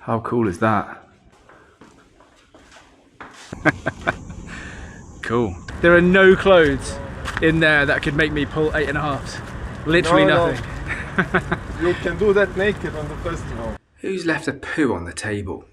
How cool is that? Cool. There are no clothes in there that could make me pull 8.5s. Literally nothing. No. You can do that naked on the festival. Who's left a poo on the table?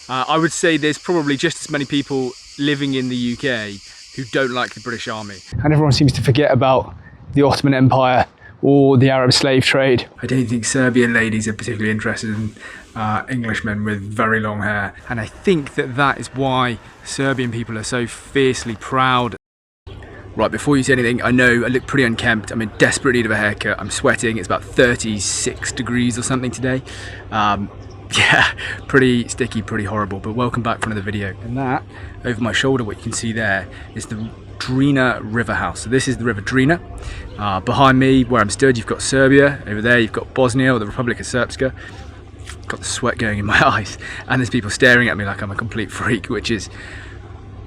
I would say there's probably just as many people living in the UK who don't like the British Army. And everyone seems to forget about the Ottoman Empire or the Arab slave trade. I don't think Serbian ladies are particularly interested in Englishmen with very long hair. And I think that that is why Serbian people are so fiercely proud. Right, before you say anything, I know I look pretty unkempt. I'm in desperate need of a haircut. I'm sweating. It's about 36 degrees or something today. Yeah, pretty sticky, pretty horrible, but welcome back for another video. And that, over my shoulder, what you can see there, is the Drina River House. So this is the River Drina. Behind me, where I'm stood, you've got Serbia. Over there, you've got Bosnia, or the Republic of Srpska. Got the sweat going in my eyes. And there's people staring at me like I'm a complete freak, which is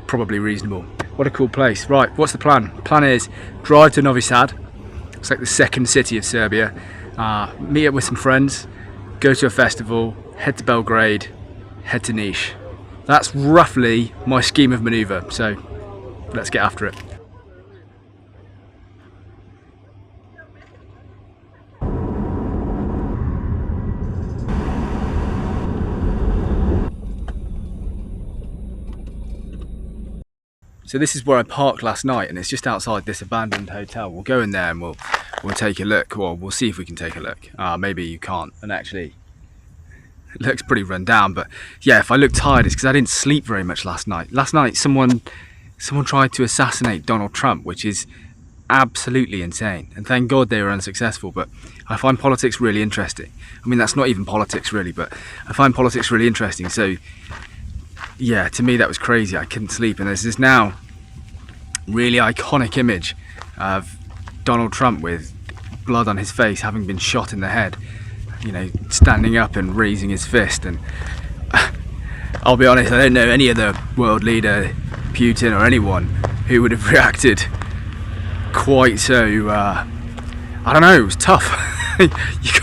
probably reasonable. What a cool place. Right, what's the plan? The plan is drive to Novi Sad. It's like the second city of Serbia. Meet up with some friends, go to a festival, head to Belgrade, head to Niš. That's roughly my scheme of manoeuvre, so let's get after it. So this is where I parked last night, and it's just outside this abandoned hotel. We'll go in there and we'll take a look. Well, we'll see if we can take a look. Maybe you can't, and actually it looks pretty run down, but yeah, if I look tired, it's because I didn't sleep very much last night. Last night, someone tried to assassinate Donald Trump, which is absolutely insane. And thank God they were unsuccessful, but I find politics really interesting. I mean, that's not even politics really, but I find politics really interesting. So yeah, to me that was crazy. I couldn't sleep, and there's this now really iconic image of Donald Trump with blood on his face, having been shot in the head, you know, standing up and raising his fist. And I'll be honest, I don't know any other world leader, Putin or anyone, who would have reacted quite so, I don't know, it was tough.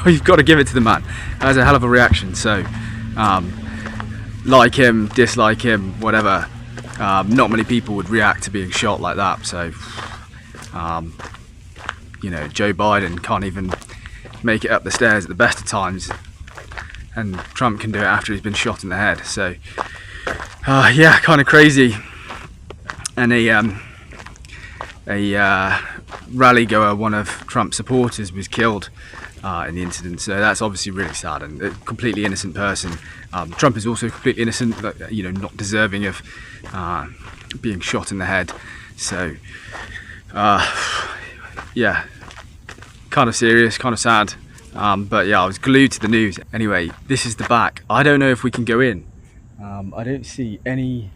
You've got to give it to the man. That was a hell of a reaction. So like him, dislike him, whatever, not many people would react to being shot like that. So you know, Joe Biden can't even make it up the stairs at the best of times, and Trump can do it after he's been shot in the head. So yeah, kind of crazy. And a rally goer, one of Trump's supporters, was killed in the incident. So that's obviously really sad, and a completely innocent person. Trump is also completely innocent, you know, not deserving of being shot in the head. So yeah, kind of serious, kind of sad. But yeah, I was glued to the news. Anyway, this is the back. I don't know if we can go in. I don't see any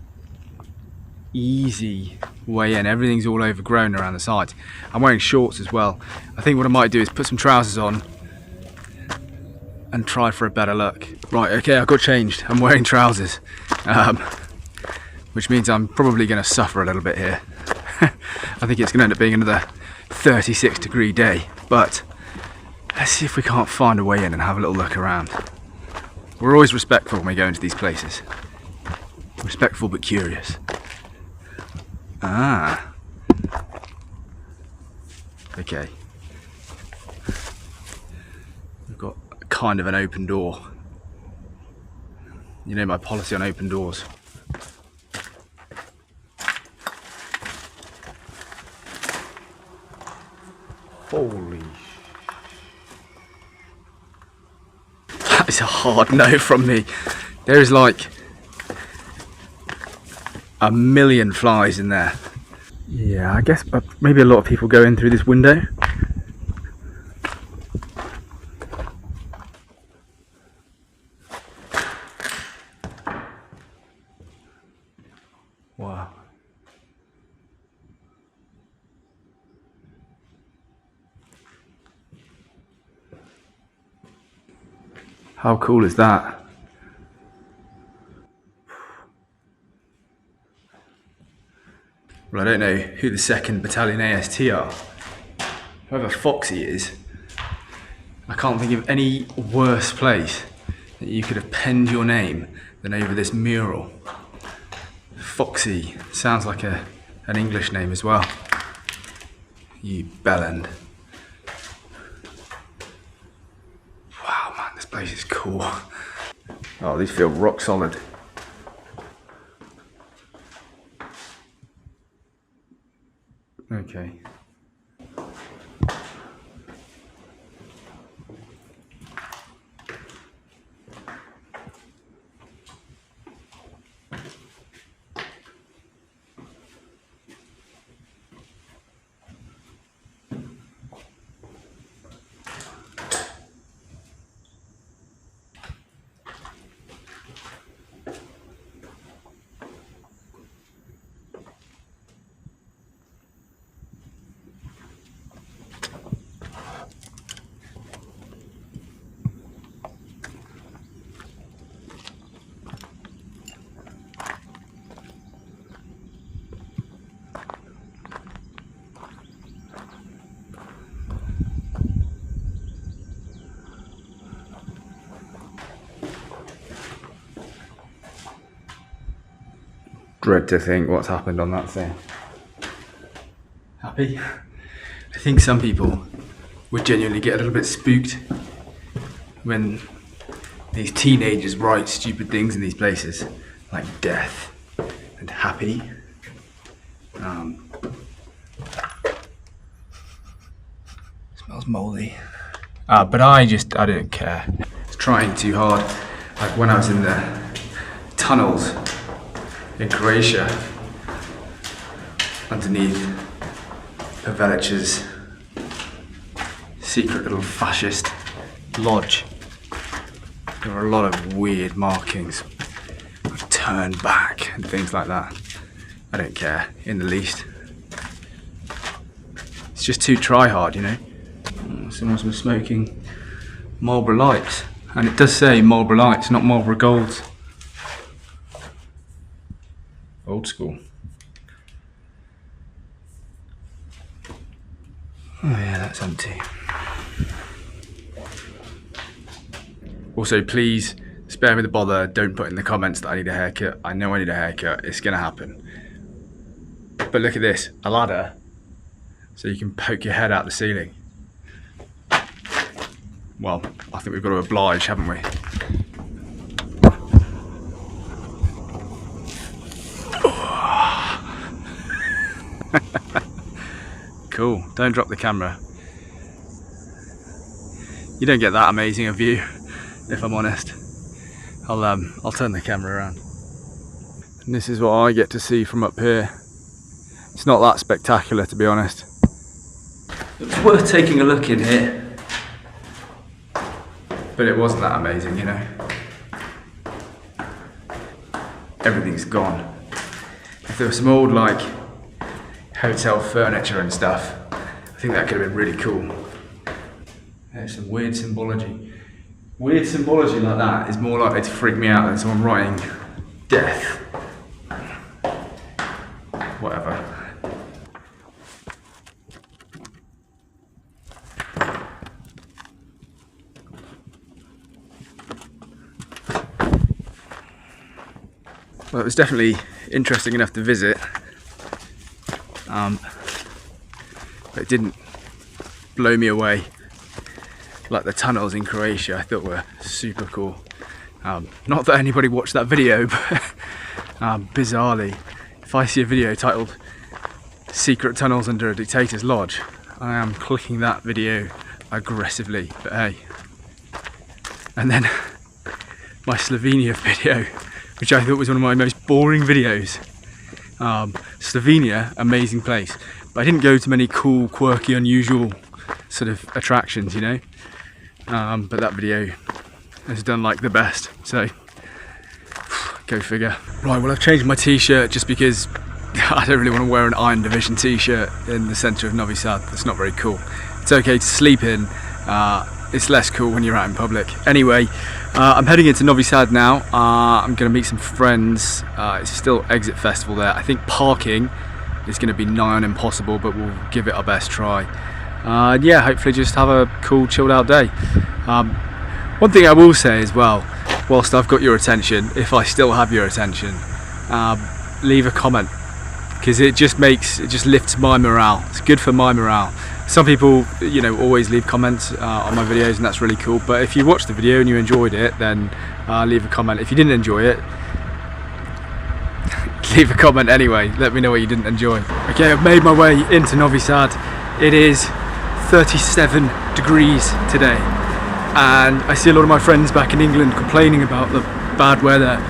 easy way in. Everything's all overgrown around the sides. I'm wearing shorts as well. I think what I might do is put some trousers on and try for a better look. Right, okay, I've got changed. I'm wearing trousers, which means I'm probably going to suffer a little bit here. I think it's going to end up being another 36-degree day, but let's see if we can't find a way in and have a little look around. We're always respectful when we go into these places. Respectful but curious. Ah. Okay. We've got kind of an open door. You know my policy on open doors. Holy. That is a hard no from me. There is like a million flies in there. Yeah, I guess maybe a lot of people go in through this window. Wow. How cool is that? Well, I don't know who the 2nd Battalion AST are. Whoever Foxy is, I can't think of any worse place that you could have penned your name than over this mural. Foxy sounds like an English name as well. You bellend. Wow, man, this place is cool. Oh, these feel rock solid. Okay. Dread to think what's happened on that thing. Happy? I think some people would genuinely get a little bit spooked when these teenagers write stupid things in these places, like death and happy. Smells moldy. But I don't care. I was trying too hard. Like when I was in the tunnels in Croatia, underneath Pavelic's secret little fascist lodge, there were a lot of weird markings, like turn back and things like that. I don't care in the least. It's just too try hard, you know. Someone's been smoking Marlboro Lights, and it does say Marlboro Lights, not Marlboro Golds. Old school. Oh yeah, that's empty. Also, please spare me the bother. Don't put in the comments that I need a haircut. I know I need a haircut. It's gonna happen. But look at this, a ladder, so you can poke your head out the ceiling. Well, I think we've got to oblige, haven't we? Cool. Don't drop the camera. You don't get that amazing a view, if I'm honest. I'll turn the camera around. And this is what I get to see from up here. It's not that spectacular, to be honest. It's worth taking a look in here. But it wasn't that amazing, you know. Everything's gone. If there was some old, like, hotel furniture and stuff, I think that could have been really cool. There's some weird symbology. Weird symbology like that is more likely to freak me out than someone writing death. Whatever. Well, it was definitely interesting enough to visit, but it didn't blow me away like the tunnels in Croatia I thought were super cool. Not that anybody watched that video, but bizarrely, if I see a video titled "Secret Tunnels Under a Dictator's Lodge," I am clicking that video aggressively, but hey. And then my Slovenia video, which I thought was one of my most boring videos. Slovenia, amazing place, but I didn't go to many cool, quirky, unusual sort of attractions, you know. But that video has done like the best, so go figure. Right, well, I've changed my t-shirt just because I don't really want to wear an Iron Division t-shirt in the centre of Novi Sad. That's not very cool. It's okay to sleep in. It's less cool when you're out in public. Anyway, I'm heading into Novi Sad now. I'm going to meet some friends. It's still Exit Festival there. I think parking is going to be nigh on impossible, but we'll give it our best try. Yeah, hopefully just have a cool, chilled out day. One thing I will say as well, whilst I've got your attention, if I still have your attention, leave a comment, because it just lifts my morale. It's good for my morale. Some people, you know, always leave comments on my videos, and that's really cool. But if you watched the video and you enjoyed it, then leave a comment. If you didn't enjoy it, leave a comment anyway. Let me know what you didn't enjoy. Okay, I've made my way into Novi Sad. It is 37 degrees today, and I see a lot of my friends back in England complaining about the bad weather,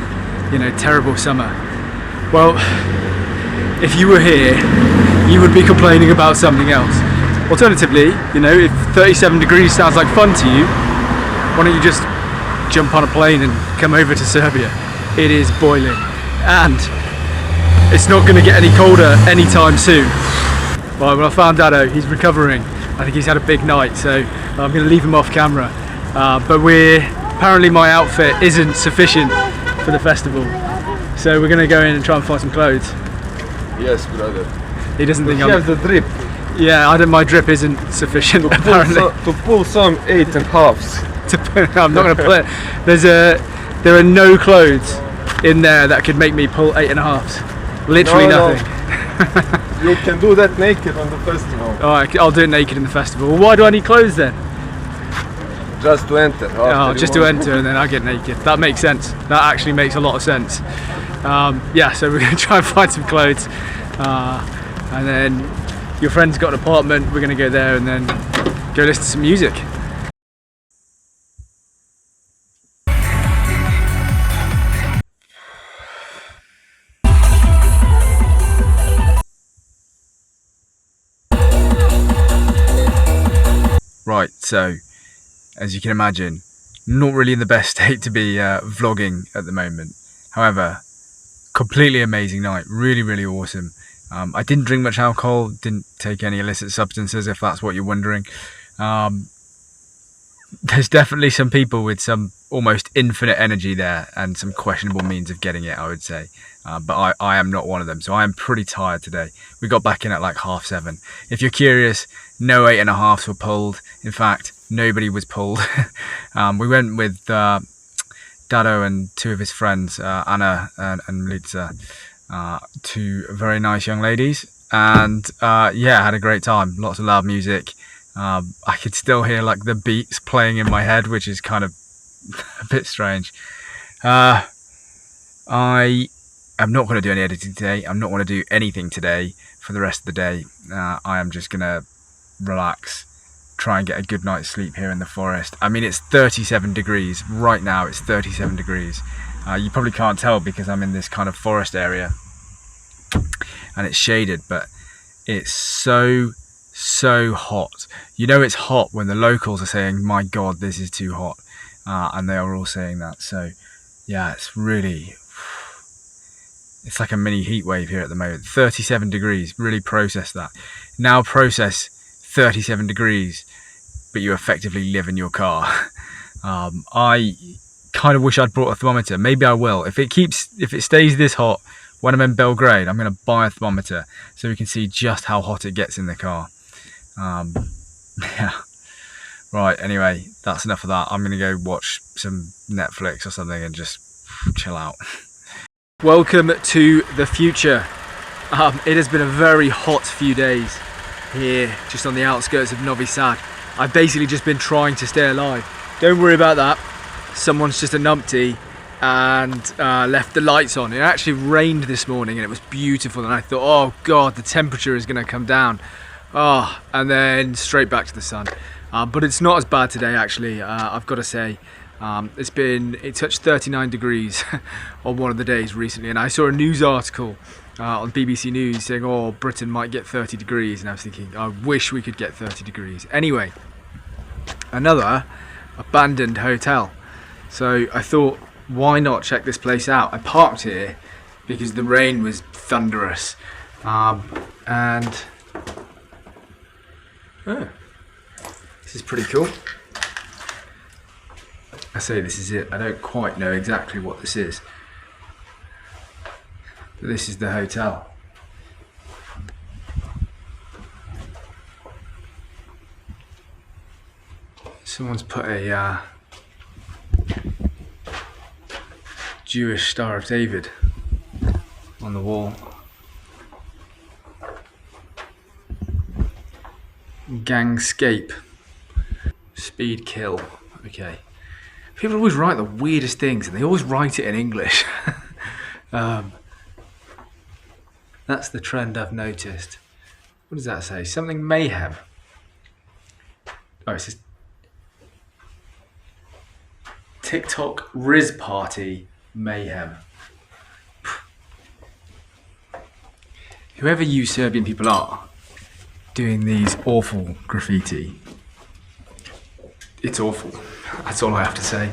you know, terrible summer. Well, if you were here, you would be complaining about something else. Alternatively, you know, if 37 degrees sounds like fun to you, why don't you just jump on a plane and come over to Serbia? It is boiling, and it's not going to get any colder anytime soon. Well, when I found Dado, he's recovering. I think he's had a big night, so I'm going to leave him off camera. But apparently my outfit isn't sufficient for the festival, so we're going to go in and try and find some clothes. Yes, brother. He doesn't think You have the drip. Yeah, my drip isn't sufficient apparently. To pull some 8.5s. I'm not going to pull it. There are no clothes in there that could make me pull 8.5s. Literally nothing. You can do that naked on the festival. Alright, I'll do it naked in the festival. Well, why do I need clothes then? Just to enter. Oh, just to enter and then I get naked. That makes sense. That actually makes a lot of sense. Yeah, so we're going to try and find some clothes. And then your friend's got an apartment. We're going to go there and then go listen to some music. Right, so as you can imagine, not really in the best state to be vlogging at the moment. However, completely amazing night, really, really awesome. I didn't drink much alcohol, didn't take any illicit substances, if that's what you're wondering. There's definitely some people with some almost infinite energy there and some questionable means of getting it, I would say. But I am not one of them, so I am pretty tired today. We got back in at like 7:30. If you're curious, no 8.5s were pulled. In fact, nobody was pulled. We went with Dado and two of his friends, Anna and Milica, two very nice young ladies, and yeah, had a great time. Lots of loud music. I could still hear like the beats playing in my head, which is kind of a bit strange. I am not going to do any editing today. I'm not going to do anything today for the rest of the day. I am just going to relax, try and get a good night's sleep here in the forest. I mean, it's 37 degrees right now. It's 37 degrees. You probably can't tell because I'm in this kind of forest area and it's shaded, but it's so hot. You know it's hot when the locals are saying, my god, this is too hot, and they are all saying that. So yeah, it's like a mini heat wave here at the moment. 37 degrees, really process that. Now process 37 degrees, but you effectively live in your car. I kind of wish I'd brought a thermometer. Maybe I will. If it stays this hot when I'm in Belgrade, I'm going to buy a thermometer so we can see just how hot it gets in the car. Yeah. Right, anyway, that's enough of that. I'm going to go watch some Netflix or something and just chill out. Welcome to the future. It has been a very hot few days here, just on the outskirts of Novi Sad. I've basically just been trying to stay alive. Don't worry about that. Someone's just a numpty and left the lights on. It actually rained this morning and it was beautiful, and I thought, oh god, the temperature is going to come down. Oh, and then straight back to the sun. But it's not as bad today, actually. I've got to say, it touched 39 degrees on one of the days recently, and I saw a news article on BBC News saying, oh, Britain might get 30 degrees, and I was thinking, I wish we could get 30 degrees. Anyway, another abandoned hotel. So I thought, why not check this place out? I parked here because the rain was thunderous, and oh, this is pretty cool. I say this is it. I don't quite know exactly what this is, but this is the hotel. Someone's put a Jewish Star of David on the wall. Gangscape. Speed kill. Okay. People always write the weirdest things and they always write it in English. That's the trend I've noticed. What does that say? Something mayhem. Oh, it says TikTok Riz Party Mayhem. Whoever you Serbian people are doing these awful graffiti, it's awful. That's all I have to say.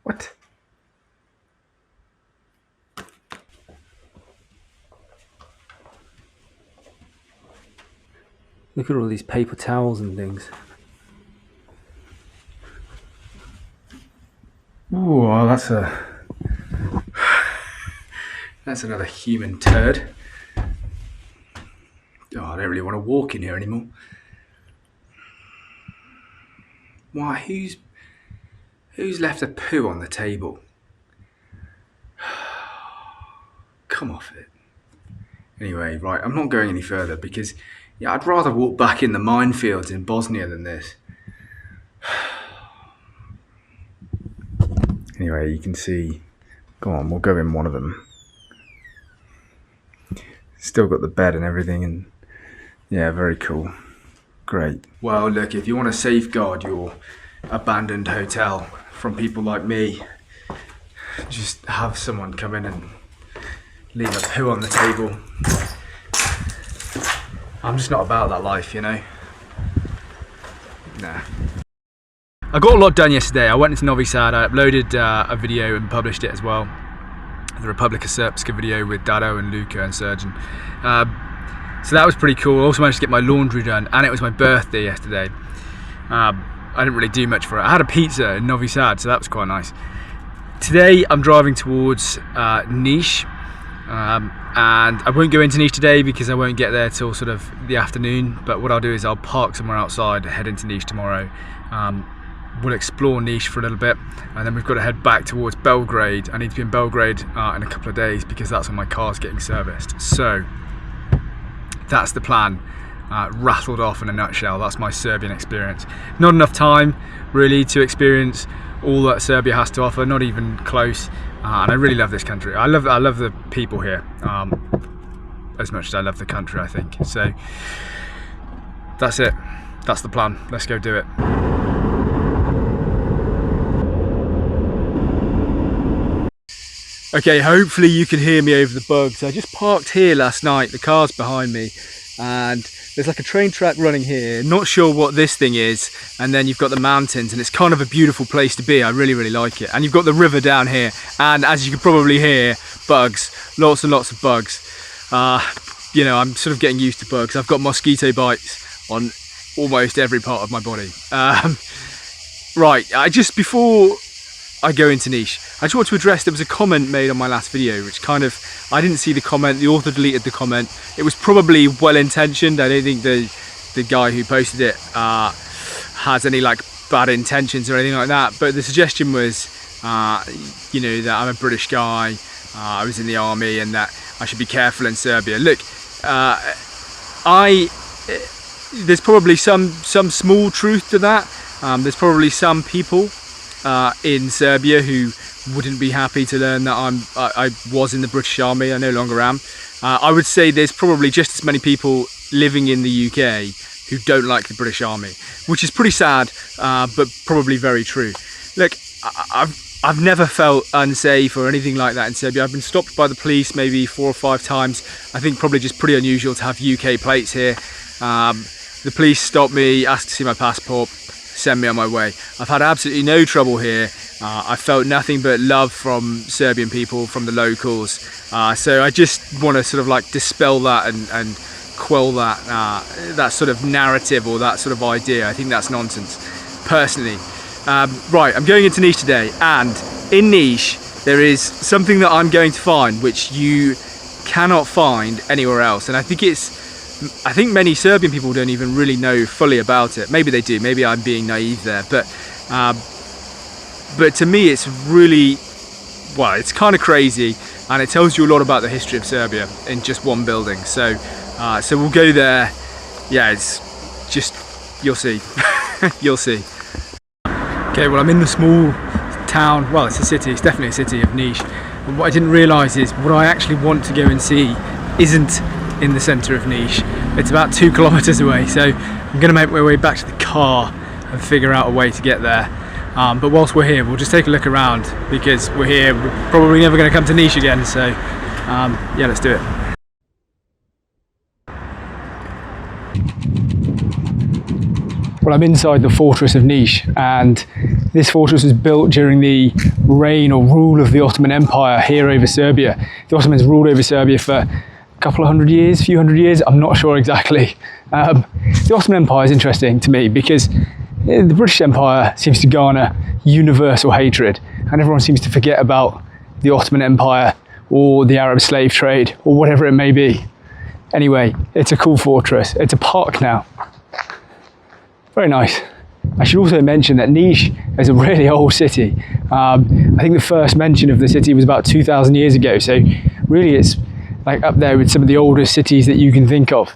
What? Look at all these paper towels and things. Oh, that's another human turd. Oh, I don't really want to walk in here anymore. Why? Who's left a poo on the table? Come off it. Anyway, right, I'm not going any further because yeah, I'd rather walk back in the minefields in Bosnia than this. Anyway, you can see, go on, we'll go in one of them. Still got the bed and everything, and yeah, very cool. Great. Well, look, if you want to safeguard your abandoned hotel from people like me, just have someone come in and leave a poo on the table. I'm just not about that life, you know? Nah. I got a lot done yesterday. I went into Novi Sad, I uploaded a video and published it as well. The Republika Srpska video with Dado and Luka and Surgeon. So that was pretty cool. I also managed to get my laundry done, and it was my birthday yesterday. I didn't really do much for it. I had a pizza in Novi Sad, so that was quite nice. Today I'm driving towards Niš, and I won't go into Niš today because I won't get there till sort of the afternoon, but what I'll do is I'll park somewhere outside and head into Niš tomorrow. We'll explore Niš for a little bit, and then we've got to head back towards Belgrade. I need to be in Belgrade in a couple of days because that's when my car's getting serviced. So that's the plan, rattled off in a nutshell. That's my Serbian experience. Not enough time really to experience all that Serbia has to offer, not even close. And I really love this country. I love the people here as much as I love the country, I think. So that's it. That's the plan. Let's go do it. Okay, hopefully you can hear me over the bugs. I just parked here last night, the car's behind me, and there's like a train track running here. Not sure what this thing is, and then you've got the mountains, and it's kind of a beautiful place to be. I really, really like it. And you've got the river down here, and as you can probably hear, bugs, lots and lots of bugs. You know, I'm sort of getting used to bugs. I've got mosquito bites on almost every part of my body. Right, before I go into Niš, I just want to address, there was a comment made on my last video which kind of, I didn't see the comment, the author deleted the comment. It was probably well intentioned. I don't think the guy who posted it has any like bad intentions or anything like that, but the suggestion was you know, that I'm a British guy, I was in the army, and that I should be careful in Serbia. Look, there's probably some small truth to that. There's probably some people in Serbia who wouldn't be happy to learn that I was in the British Army. I no longer am. I would say there's probably just as many people living in the UK who don't like the British Army, which is pretty sad, but probably very true. Look, I've never felt unsafe or anything like that in Serbia. I've been stopped by the police maybe 4 or 5 times. I think probably just pretty unusual to have UK plates here. The police stopped me, asked to see my passport, send me on my way. I've had absolutely no trouble here. I felt nothing but love from Serbian people, from the locals. So I just want to sort of like dispel that and quell that sort of narrative or that sort of idea. I think that's nonsense, personally. Right, I'm going into Niš today, and in Niš there is something that I'm going to find which you cannot find anywhere else, and I think many Serbian people don't even really know fully about it. Maybe they do, maybe I'm being naive there, but to me it's really, well, it's kind of crazy, and it tells you a lot about the history of Serbia in just one building. So we'll go there. Yeah, it's just, you'll see. You'll see. Okay, well, I'm in the small town, well, it's a city, it's definitely a city of Niš. And what I didn't realise is what I actually want to go and see isn't in the centre of Niš. It's about 2 kilometres away, so I'm going to make my way back to the car and figure out a way to get there. But whilst we're here, we'll just take a look around, because we're here, we're probably never going to come to Niš again, so yeah, let's do it. Well, I'm inside the fortress of Niš, and this fortress was built during the reign or rule of the Ottoman Empire here over Serbia. The Ottomans ruled over Serbia for a couple of hundred years, few hundred years, I'm not sure exactly. The Ottoman Empire is interesting to me because the British Empire seems to garner universal hatred, and everyone seems to forget about the Ottoman Empire or the Arab slave trade or whatever it may be. Anyway, it's a cool fortress. It's a park now. Very nice. I should also mention that Niš is a really old city. I think the first mention of the city was about 2,000 years ago, so really it's like up there with some of the oldest cities that you can think of,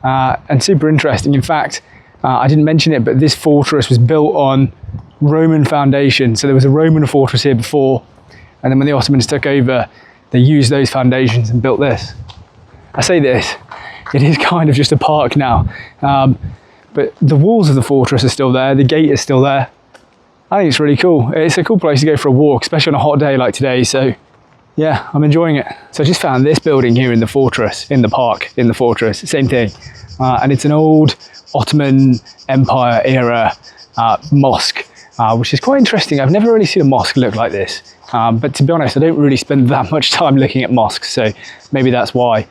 and super interesting. In fact, I didn't mention it, but this fortress was built on Roman foundation. So there was a Roman fortress here before, and then when the Ottomans took over, they used those foundations and built this. I say this, it is kind of just a park now. But the walls of the fortress are still there, the gate is still there. I think it's really cool. It's a cool place to go for a walk, especially on a hot day like today, so yeah, I'm enjoying it. So I just found this building here in the fortress, in the park, in the fortress, same thing. And it's an old Ottoman Empire era mosque, which is quite interesting. I've never really seen a mosque look like this. But to be honest, I don't really spend that much time looking at mosques, so maybe that's why.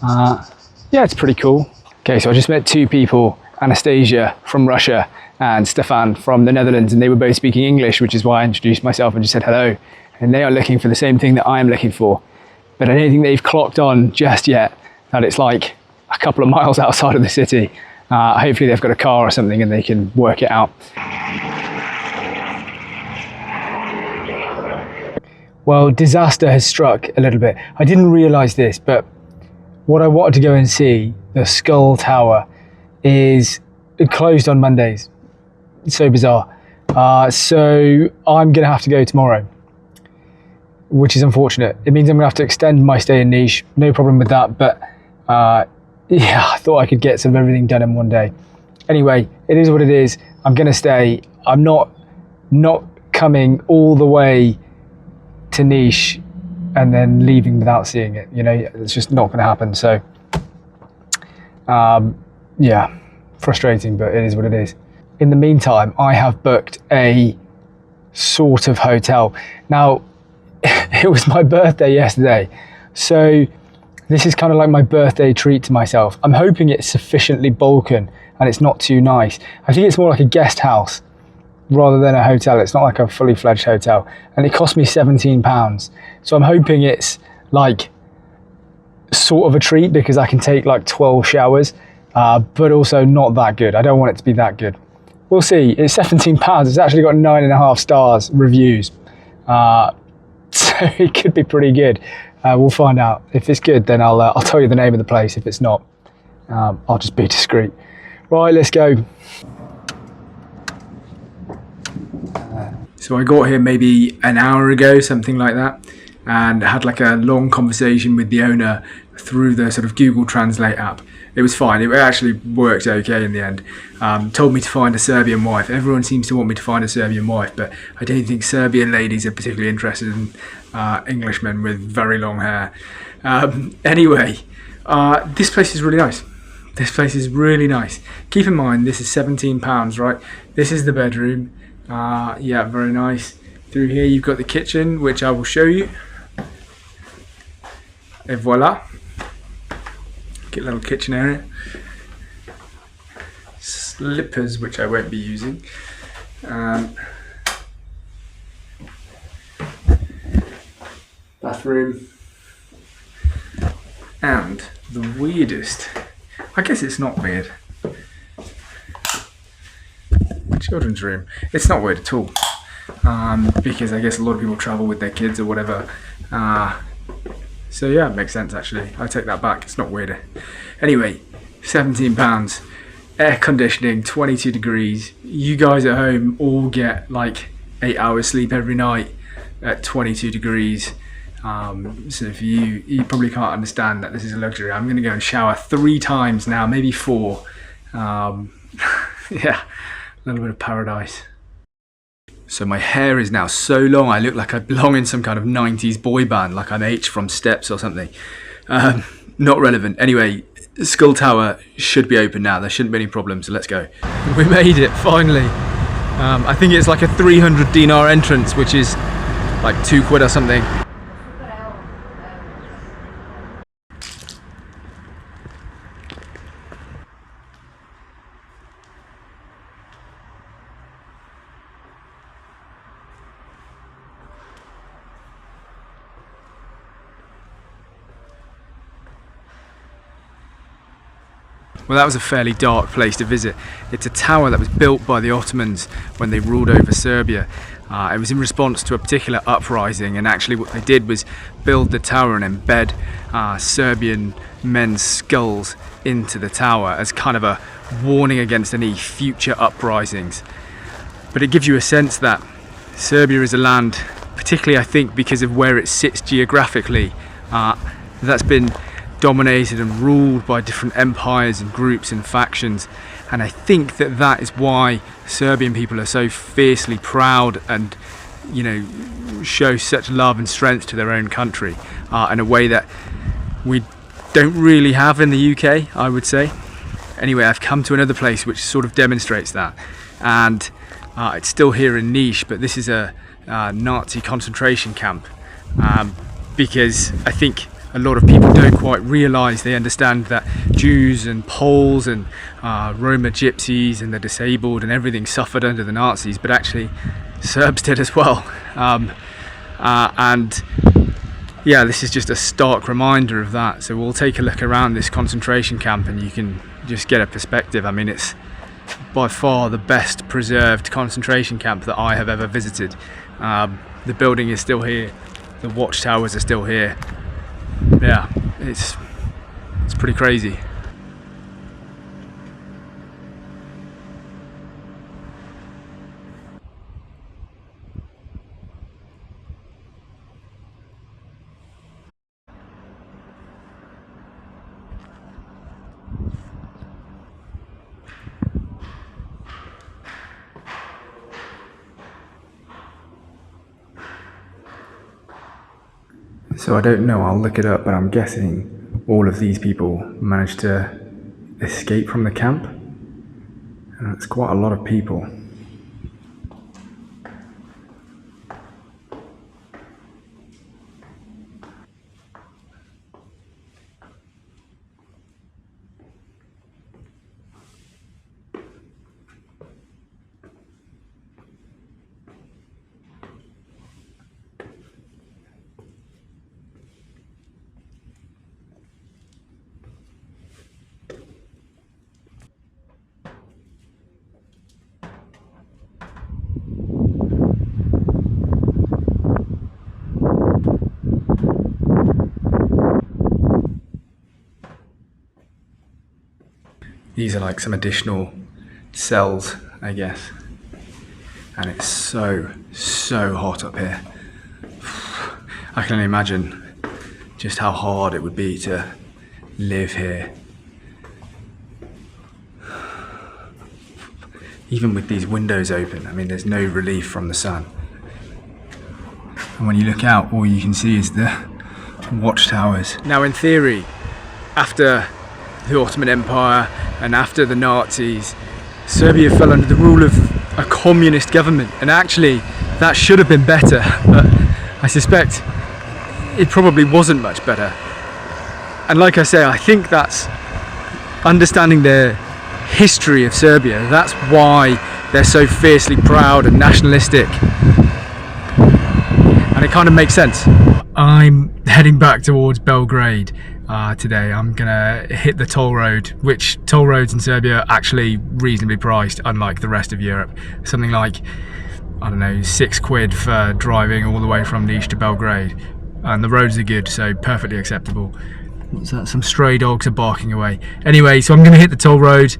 Yeah, it's pretty cool. Okay, so I just met 2 people, Anastasia from Russia and Stefan from the Netherlands, and they were both speaking English, which is why I introduced myself and just said hello. And they are looking for the same thing that I am looking for, but I don't think they've clocked on just yet that it's like a couple of miles outside of the city. Hopefully they've got a car or something and they can work it out. Well, disaster has struck a little bit. I didn't realise this, but what I wanted to go and see, the Skull Tower, is closed on Mondays. It's so bizarre. So I'm going to have to go tomorrow, which is unfortunate. It means I'm going to have to extend my stay in Niš. No problem with that, but yeah, I thought I could get some of everything done in one day. Anyway, it is what it is. I'm going to stay. I'm not coming all the way to Niš and then leaving without seeing it. You know, it's just not going to happen. So yeah, frustrating, but it is what it is. In the meantime, I have booked a sort of hotel. Now, it was my birthday yesterday, so this is kind of like my birthday treat to myself. I'm hoping it's sufficiently Balkan and it's not too nice. I think it's more like a guest house rather than a hotel. It's not like a fully fledged hotel, and it cost me £17. So I'm hoping it's like sort of a treat because I can take like 12 showers, but also not that good. I don't want it to be that good. We'll see. It's £17. It's actually got 9.5 stars reviews. So it could be pretty good. We'll find out. If it's good, then I'll tell you the name of the place. If it's not, I'll just be discreet. Right, let's go. So I got here maybe an hour ago, something like that, and had like a long conversation with the owner through the sort of Google Translate app. It was fine. It actually worked okay in the end. Told me to find a Serbian wife. Everyone seems to want me to find a Serbian wife, but I don't think Serbian ladies are particularly interested in Englishmen with very long hair. Anyway, this place is really nice. This place is really nice. Keep in mind, this is £17, right? This is the bedroom. Yeah, very nice. Through here you've got the kitchen, which I will show you. Et voila. Get a little kitchen area. Slippers, which I won't be using. bathroom. And the weirdest, I guess it's not weird, children's room. It's not weird at all, because I guess a lot of people travel with their kids or whatever. So yeah, it makes sense actually. I take that back, it's not weird. Anyway, £17, air conditioning, 22 degrees. You guys at home all get like 8 hours sleep every night at 22 degrees. So for you, you probably can't understand that this is a luxury. I'm gonna go and shower 3 times now, maybe 4. Yeah, a little bit of paradise. So my hair is now so long, I look like I belong in some kind of 90s boy band, like I'm H from Steps or something. Not relevant. Anyway, Skull Tower should be open now. There shouldn't be any problems, so let's go. We made it, finally. I think it's like a 300 dinar entrance, which is like £2 or something. Well, that was a fairly dark place to visit. It's a tower that was built by the Ottomans when they ruled over Serbia. It was in response to a particular uprising, and actually what they did was build the tower and embed Serbian men's skulls into the tower as kind of a warning against any future uprisings. But it gives you a sense that Serbia is a land, particularly I think because of where it sits geographically, that's been dominated and ruled by different empires and groups and factions, and I think that that is why Serbian people are so fiercely proud and, you know, show such love and strength to their own country in a way that we don't really have in the UK, I would say. Anyway, I've come to another place which sort of demonstrates that, and it's still here in Niš, but this is a Nazi concentration camp, because I think a lot of people don't quite realise, they understand that Jews and Poles and Roma gypsies and the disabled and everything suffered under the Nazis, but actually Serbs did as well. And yeah, this is just a stark reminder of that. So we'll take a look around this concentration camp and you can just get a perspective. I mean, it's by far the best preserved concentration camp that I have ever visited. The building is still here, the watchtowers are still here. Yeah, it's pretty crazy. So I don't know, I'll look it up, but I'm guessing all of these people managed to escape from the camp. And it's quite a lot of people. These are like some additional cells, I guess. And it's so hot up here. I can only imagine just how hard it would be to live here. Even with these windows open, I mean, there's no relief from the sun. And when you look out, all you can see is the watchtowers. Now, in theory, after the Ottoman Empire and after the Nazis, Serbia fell under the rule of a communist government, and actually that should have been better, but I suspect it probably wasn't much better. And like I say, I think that's understanding the history of Serbia. That's why they're so fiercely proud and nationalistic, and it kind of makes sense. I'm heading back towards Belgrade today. I'm gonna hit the toll road, which toll roads in Serbia are actually reasonably priced, unlike the rest of Europe. Something like, I don't know, £6 for driving all the way from Niš to Belgrade. And the roads are good, so perfectly acceptable. What's that? Some stray dogs are barking away. Anyway, so I'm gonna hit the toll road.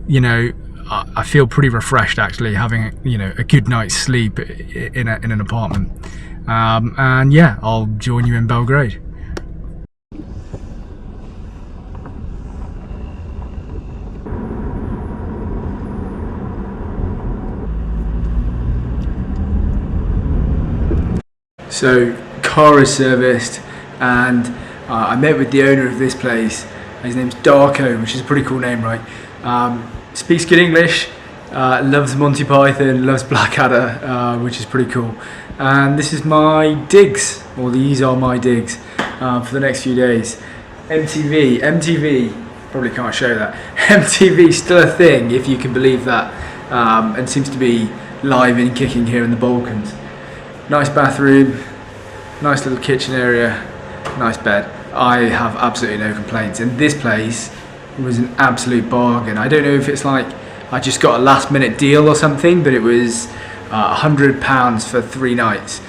You know, I feel pretty refreshed actually, having, you know, a good night's sleep in an apartment. And yeah, I'll join you in Belgrade. So, car is serviced, and I met with the owner of this place. His name's Darko, which is a pretty cool name, right? Speaks good English, loves Monty Python, loves Blackadder, which is pretty cool. And this is my digs, or these are my digs for the next few days. MTV, probably can't show that. MTV still a thing, if you can believe that, and seems to be live and kicking here in the Balkans. Nice bathroom, nice little kitchen area, nice bed. I have absolutely no complaints, and this place was an absolute bargain. I don't know if it's like I just got a last minute deal or something, but it was £100 for 3 nights,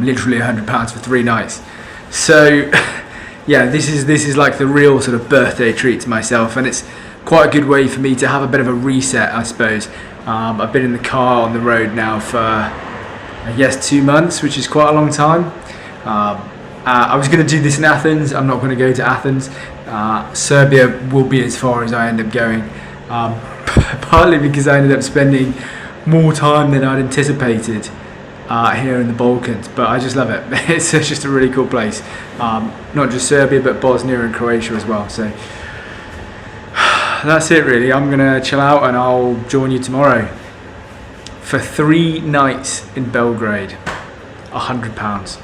literally £100 for 3 nights. So yeah, this is like the real sort of birthday treat to myself, and it's quite a good way for me to have a bit of a reset, I suppose. I've been in the car on the road now for, I guess, 2 months, which is quite a long time. I was going to do this in Athens. I'm not going to go to Athens. Serbia will be as far as I end up going, partly because I ended up spending more time than I'd anticipated here in the Balkans, but I just love it. It's just a really cool place. Not just Serbia, but Bosnia and Croatia as well. So that's it really. I'm going to chill out, and I'll join you tomorrow for 3 nights in Belgrade. £100.